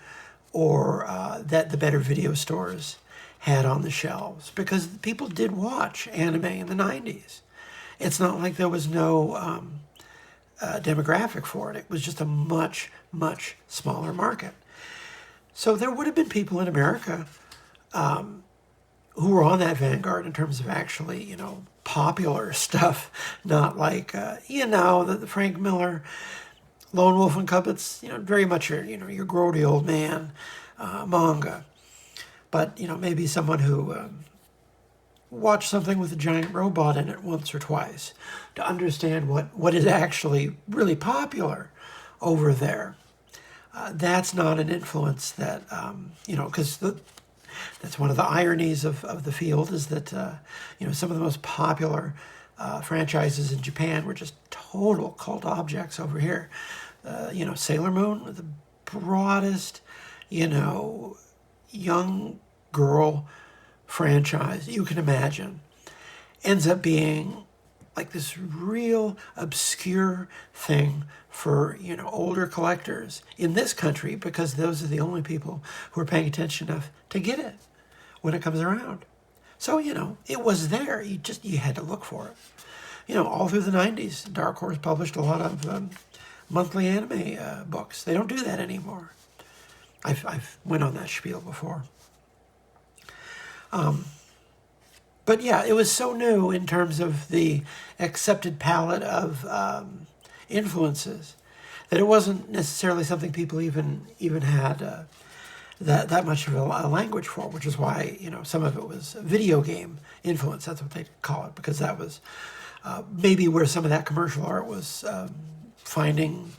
or that the better video stores had on the shelves, because people did watch anime in the 90s. It's not like there was no demographic for it. It was just a much, much smaller market. So there would have been people in America who were on that vanguard in terms of actually, popular stuff, not like, the Frank Miller, Lone Wolf and Cub. It's, very much your grody old man manga. But, maybe someone who watched something with a giant robot in it once or twice to understand what is actually really popular over there. That's not an influence that, because that's one of the ironies of the field, is that, some of the most popular franchises in Japan were just total cult objects over here. Sailor Moon, the broadest, young girl franchise you can imagine, ends up being like this real obscure thing for, older collectors in this country, because those are the only people who are paying attention enough to get it when it comes around. So, it was there. You had to look for it. All through the 90s, Dark Horse published a lot of monthly anime books. They don't do that anymore. I've went on that spiel before. But yeah, it was so new in terms of the accepted palette of influences that it wasn't necessarily something people even had that much of a language for, which is why, some of it was video game influence. That's what they call it, because that was maybe where some of that commercial art was finding,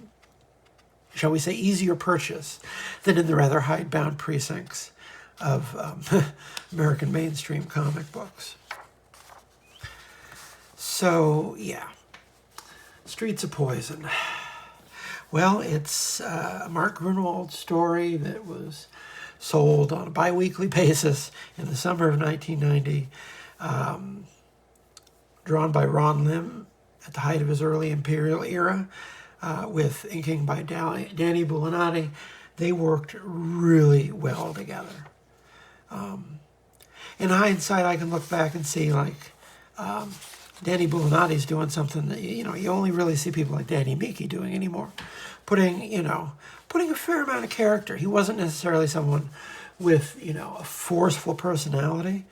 shall we say, easier purchase than in the rather hidebound precincts of American mainstream comic books. So, yeah. Streets of Poison. Well, it's a Mark Grunwald story that was sold on a bi-weekly basis in the summer of 1990, drawn by Ron Lim at the height of his early Imperial era, with inking by Danny Bulanati. They worked really well together. In hindsight, I can look back and see, like, Danny Bulanati's doing something that, you only really see people like Danny Meeke doing anymore. Putting a fair amount of character. He wasn't necessarily someone with, a forceful personality.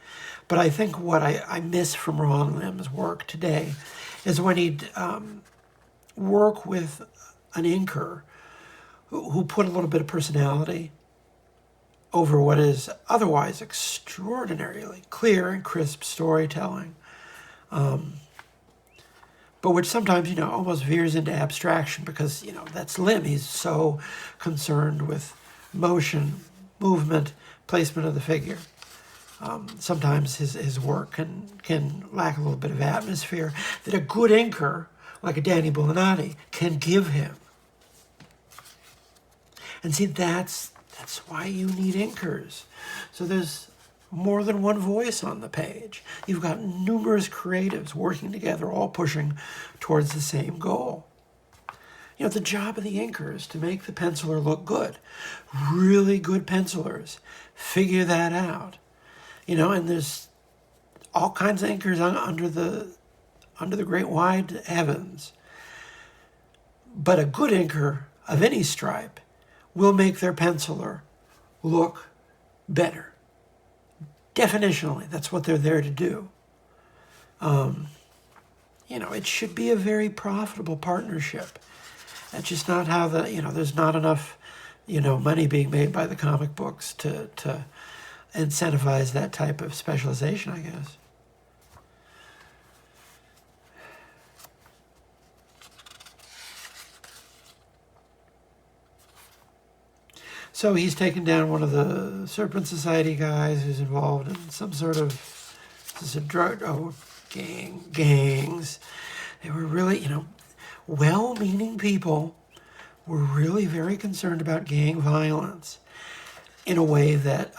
But I think what I miss from Ron Lim's work today is when he'd work with an inker who put a little bit of personality over what is otherwise extraordinarily clear and crisp storytelling. But which sometimes, almost veers into abstraction because, that's Lim. He's so concerned with motion, movement, placement of the figure. Sometimes his work can lack a little bit of atmosphere that a good inker, like a Danny Bulanati, can give him. And see, that's why you need inkers. So there's more than one voice on the page. You've got numerous creatives working together, all pushing towards the same goal. The job of the inker is to make the penciler look good. Really good pencilers figure that out. And there's all kinds of inkers under the great wide heavens. But a good inker of any stripe will make their penciler look better. Definitionally, that's what they're there to do. It should be a very profitable partnership. That's just not how there's not enough, money being made by the comic books to incentivize that type of specialization, I guess. So he's taken down one of the Serpent Society guys who's involved in some sort of gangs. They were really, well-meaning people were really very concerned about gang violence in a way that,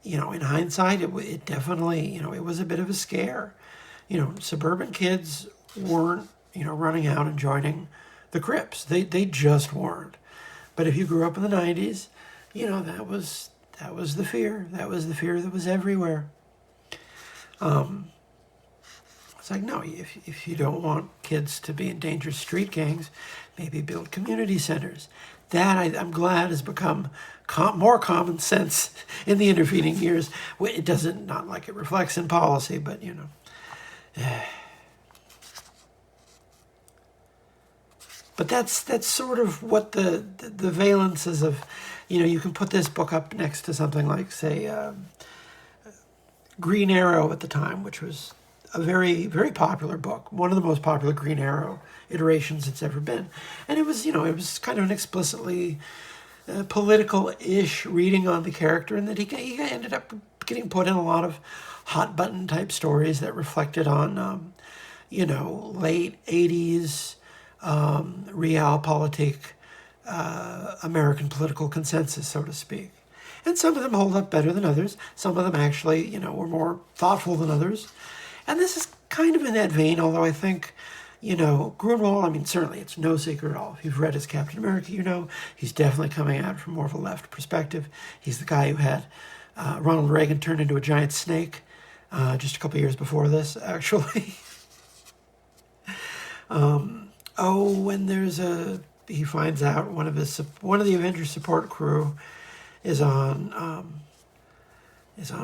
in hindsight, it definitely, it was a bit of a scare. Suburban kids weren't, running out and joining the Crips. They just weren't. But if you grew up in the 90s, that was the fear. That was the fear that was everywhere. It's like, no, if you don't want kids to be in dangerous street gangs, maybe build community centers. That, I'm glad, has become more common sense in the intervening years. It doesn't, not like it reflects in policy, but, But that's sort of what the valences of, you can put this book up next to something like, say, Green Arrow at the time, which was a very, very popular book, one of the most popular Green Arrow iterations it's ever been. And it was kind of an explicitly political-ish reading on the character, and that he ended up getting put in a lot of hot-button type stories that reflected on, late 80s, realpolitik, American political consensus, so to speak. And some of them hold up better than others. Some of them actually, were more thoughtful than others. And this is kind of in that vein, although I think, Grunwald, certainly it's no secret at all. If you've read his Captain America, he's definitely coming at it from more of a left perspective. He's the guy who had Ronald Reagan turned into a giant snake just a couple years before this, actually. When he finds out one of the Avengers support crew is on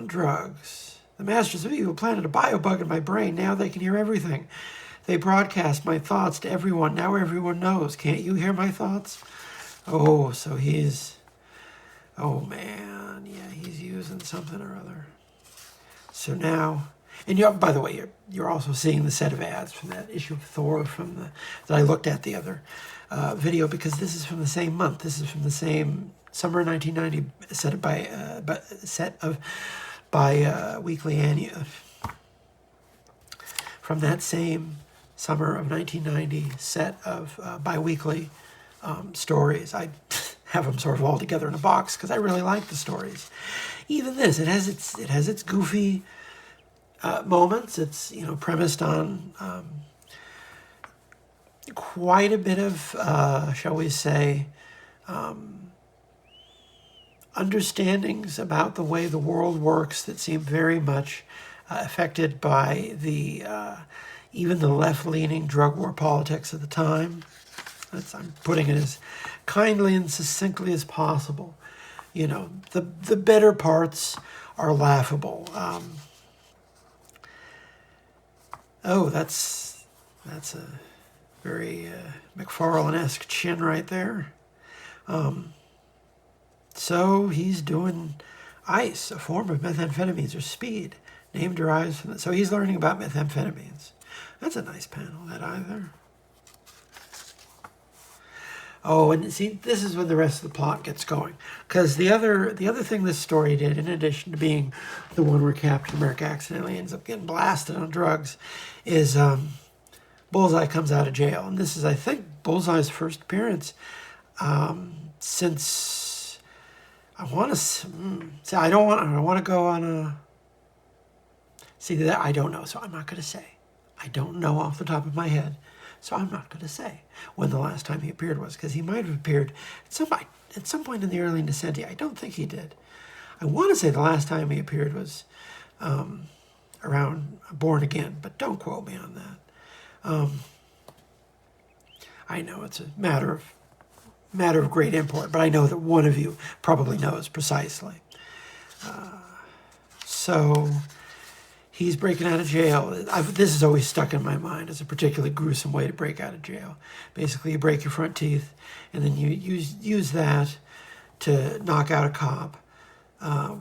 drugs. The Masters of Evil planted a biobug in my brain. Now they can hear everything. They broadcast my thoughts to everyone. Now everyone knows. Can't you hear my thoughts? Oh man, yeah, he's using something or other. So now, and by the way, you're also seeing the set of ads from that issue of Thor that I looked at the other video, because this is from the same month. This is from the same summer 1990 by Weekly Annual. from that same summer of 1990 set of bi-weekly stories. I have them sort of all together in a box because I really like the stories. Even this, it has its goofy moments. It's premised on quite a bit of shall we say understandings about the way the world works that seem very much affected by the even the left-leaning drug war politics of the time. I'm putting it as kindly and succinctly as possible. The better parts are laughable. That's a very McFarlane-esque chin right there. So he's doing ice, a form of methamphetamines or speed. Name derives from that. So he's learning about methamphetamines. That's a nice panel, that eye there. Oh, and see, this is when the rest of the plot gets going. Because the other thing this story did, in addition to being the one where Captain America accidentally ends up getting blasted on drugs, is Bullseye comes out of jail. And this is, I think, Bullseye's first appearance since, I want to say, I don't want to go on a, see, that I don't know, so I'm not going to say. I don't know off the top of my head. So I'm not going to say when the last time he appeared was, because he might have appeared at some point in the early Nascenti. I don't think he did. I want to say the last time he appeared was around Born Again, but don't quote me on that. I know it's a matter of great import, but I know that one of you probably knows precisely. So he's breaking out of jail. This is always stuck in my mind as a particularly gruesome way to break out of jail. Basically, you break your front teeth, and then you use that to knock out a cop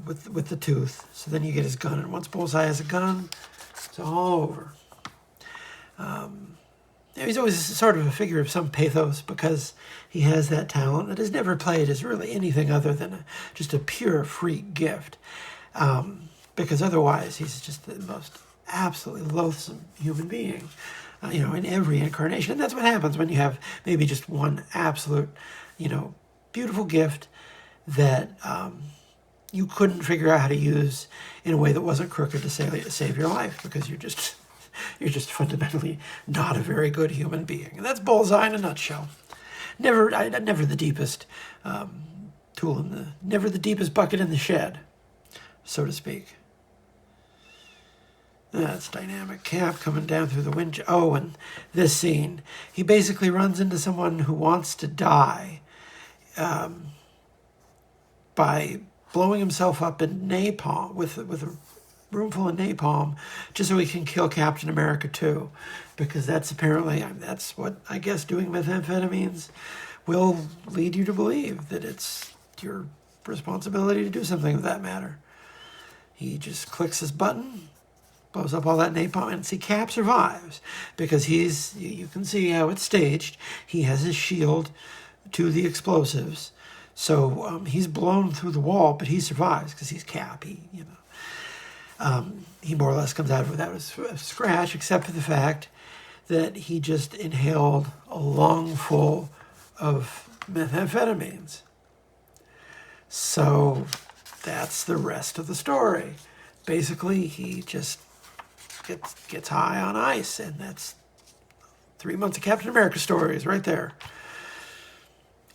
with the tooth. So then you get his gun, and once Bullseye has a gun, it's all over. He's always sort of a figure of some pathos because he has that talent that is never played as really anything other than just a pure freak gift. Because otherwise he's just the most absolutely loathsome human being, in every incarnation. And that's what happens when you have maybe just one absolute, beautiful gift that you couldn't figure out how to use in a way that wasn't crooked to save your life, because you're just fundamentally not a very good human being. And that's Bullseye in a nutshell. Never the deepest never the deepest bucket in the shed, so to speak. That's dynamic Cap coming down through the window. Oh, and this scene, he basically runs into someone who wants to die by blowing himself up in napalm with a room full of napalm, just so he can kill Captain America too, because that's what I guess doing methamphetamines will lead you to believe, that it's your responsibility to do something of that matter. He just clicks his button, blows up all that napalm, and see, Cap survives because you can see how it's staged. He has his shield to the explosives, so he's blown through the wall, but he survives because he's Cap. He more or less comes out of it without a scratch, except for the fact that he just inhaled a lungful of methamphetamines. So that's the rest of the story. Basically, he just gets high on ice, and that's 3 months of Captain America stories right there.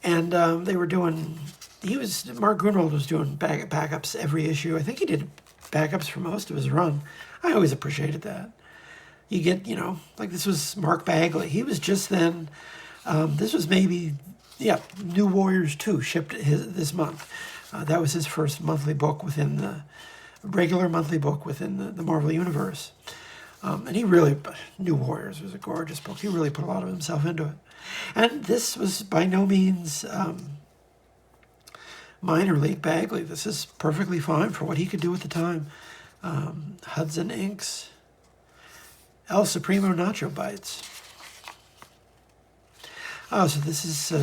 And Mark Grunwald was doing backups every issue. I think he did backups for most of his run. I always appreciated that. You get, like this was Mark Bagley. He was just then, this was maybe, New Warriors 2 shipped this month. That was his first monthly book within the regular monthly book within the Marvel Universe. And he really, New Warriors was a gorgeous book. He really put a lot of himself into it. And this was by no means minor league Bagley. This is perfectly fine for what he could do at the time. Hudson Inks, El Supremo Nacho Bites. Oh, so this is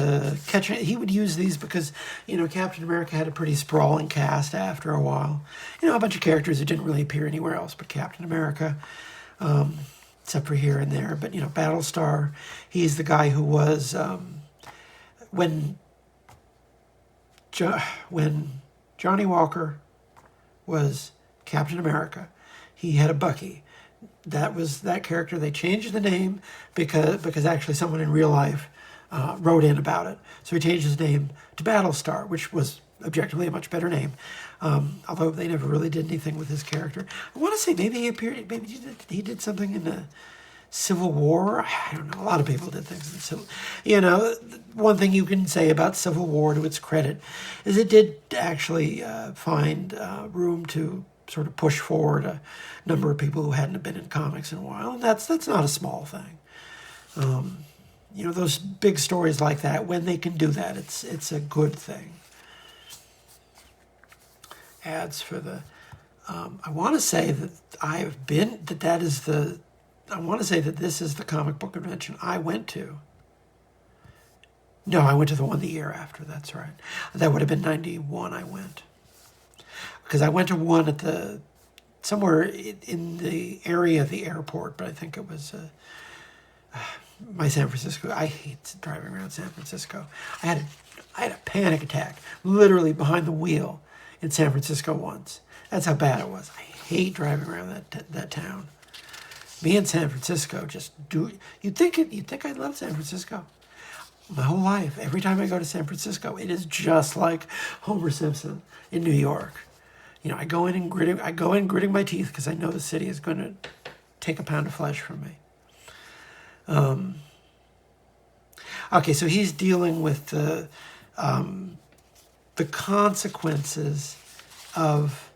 catching. He would use these because, Captain America had a pretty sprawling cast after a while. A bunch of characters that didn't really appear anywhere else but Captain America. except for here and there. But, Battlestar, he's the guy who was, when Johnny Walker was Captain America, he had a Bucky. That was that character. They changed the name because actually someone in real life wrote in about it. So he changed his name to Battlestar, which was objectively a much better name. Although they never really did anything with his character. I want to say maybe he did something in the Civil War. I don't know. A lot of people did things in Civil. One thing you can say about Civil War to its credit is it did actually find room to sort of push forward a number of people who hadn't been in comics in a while, and that's not a small thing. Those big stories like that, when they can do that, it's a good thing. Ads for the. I want to say that I want to say that this is the comic book convention I went to. No, I went to the one the year after. That's right. That would have been 91. I went. Because I went to one at somewhere in the area of the airport, but I think it was my San Francisco. I hate driving around San Francisco. I had a panic attack, literally behind the wheel in San Francisco once. That's how bad it was. I hate driving around that town. Me and San Francisco you'd think I love San Francisco. My whole life, every time I go to San Francisco, it is just like Homer Simpson in New York. I go in gritting my teeth because I know the city is going to take a pound of flesh from me. Okay, so he's dealing with the consequences of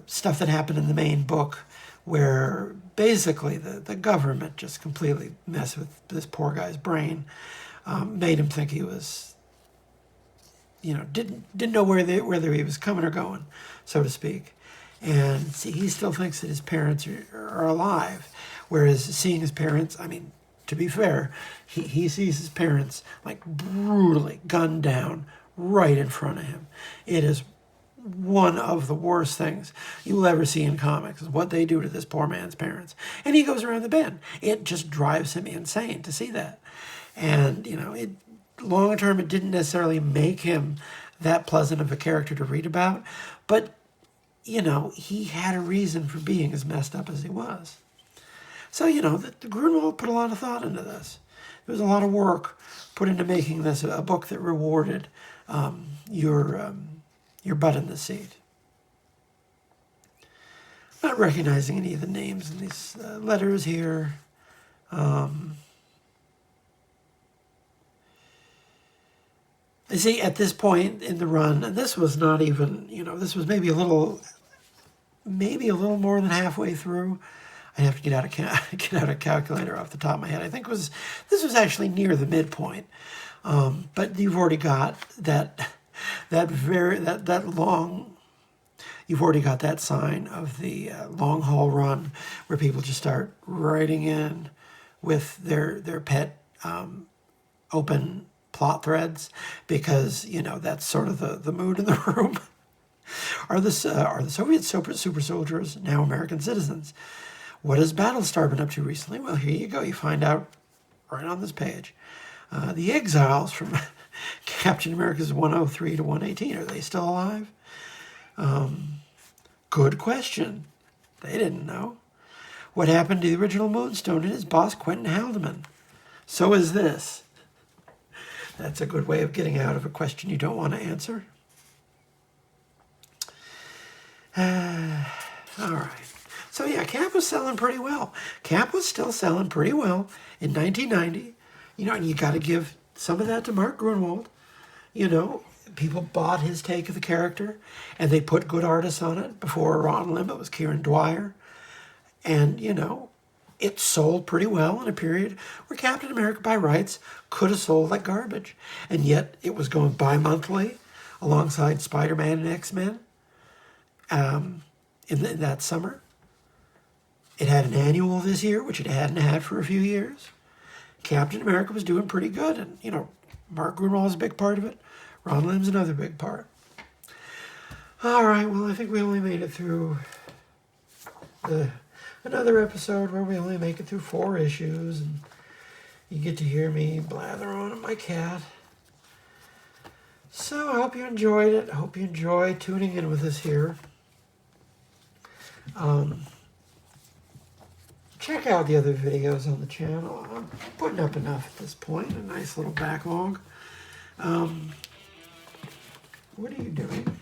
stuff that happened in the main book, where basically the government just completely messed with this poor guy's brain, made him think he was, didn't know whether he was coming or going, so to speak. And he still thinks that his parents are alive, whereas seeing his parents, to be fair, he sees his parents like brutally gunned down right in front of him. It is one of the worst things you will ever see in comics, is what they do to this poor man's parents. And he goes around the bend. It just drives him insane to see that. And, long term, it didn't necessarily make him that pleasant of a character to read about. But, he had a reason for being as messed up as he was. So, the Grunwald put a lot of thought into this. There was a lot of work put into making this a book that rewarded your butt in the seat. Not recognizing any of the names in these letters here. I see at this point in the run, and this was not even, this was maybe a little more than halfway through. I'd have to get out a calculator off the top of my head. I think this was actually near the midpoint. But you've already got you've already got that sign of the long haul run where people just start writing in with their pet open plot threads, because that's sort of the mood in the room. Are the Soviet super soldiers now American citizens? What has Battlestar been up to recently? Well, here you go. You find out right on this page. The exiles from Captain America's 103 to 118, are they still alive? Good question. They didn't know. What happened to the original Moonstone and his boss, Quentin Haldeman? So is this. That's a good way of getting out of a question you don't want to answer. All right. So yeah, Cap was selling pretty well. Cap was still selling pretty well in 1990. And you got to give some of that to Mark Grunwald. People bought his take of the character, and they put good artists on it. Before Ron Lim, it was Kieran Dwyer. And, it sold pretty well in a period where Captain America by rights could have sold like garbage. And yet it was going bi-monthly alongside Spider-Man and X-Men in that summer. It had an annual this year, which it hadn't had for a few years. Captain America was doing pretty good. And, Mark Grunwald is a big part of it. Ron Lim's another big part. All right, well, I think we only made it through the another episode where we only make it through 4 issues, and you get to hear me blather on at my cat. So I hope you enjoyed it. I hope you enjoy tuning in with us here. Check out the other videos on the channel. I'm putting up enough at this point, a nice little backlog. What are you doing?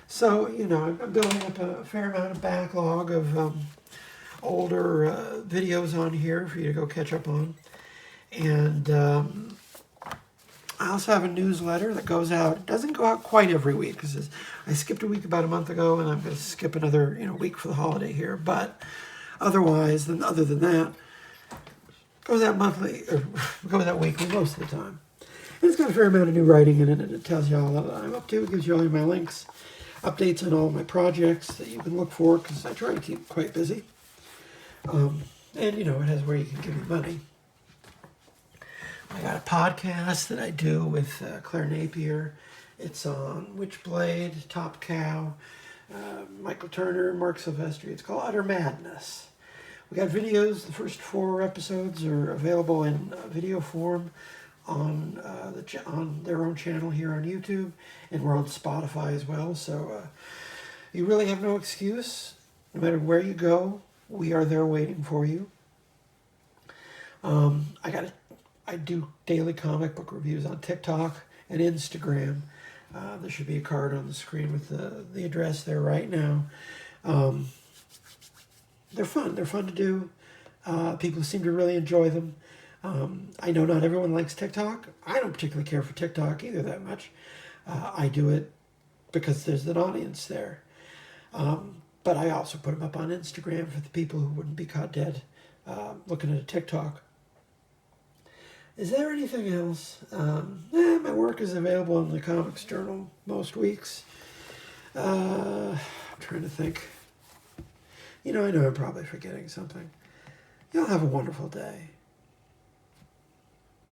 So, you know, I'm building up a fair amount of backlog of older videos on here for you to go catch up on. And I also have a newsletter that goes out. It doesn't go out quite every week because I skipped a week about a month ago, and I'm going to skip another week for the holiday here. But otherwise, other than that, it goes out monthly or goes out weekly most of the time. And it's got a fair amount of new writing in it, and it tells you all that I'm up to. It gives you all my links, updates on all my projects that you can look for because I try to keep quite busy. And it has where you can give me money. I got a podcast that I do with Claire Napier. It's on Witchblade, Top Cow, Michael Turner, Mark Silvestri. It's called Udder Madness. We got videos. The first 4 episodes are available in video form on on their own channel here on YouTube, and we're on Spotify as well. So you really have no excuse. No matter where you go, we are there waiting for you. I do daily comic book reviews on TikTok and Instagram. There should be a card on the screen with the address there right now. They're fun. They're fun to do. People seem to really enjoy them. I know not everyone likes TikTok. I don't particularly care for TikTok either that much. I do it because there's an audience there. But I also put them up on Instagram for the people who wouldn't be caught dead looking at a TikTok. Is there anything else? My work is available in the Comics Journal most weeks. I'm trying to think. I know I'm probably forgetting something. Y'all have a wonderful day.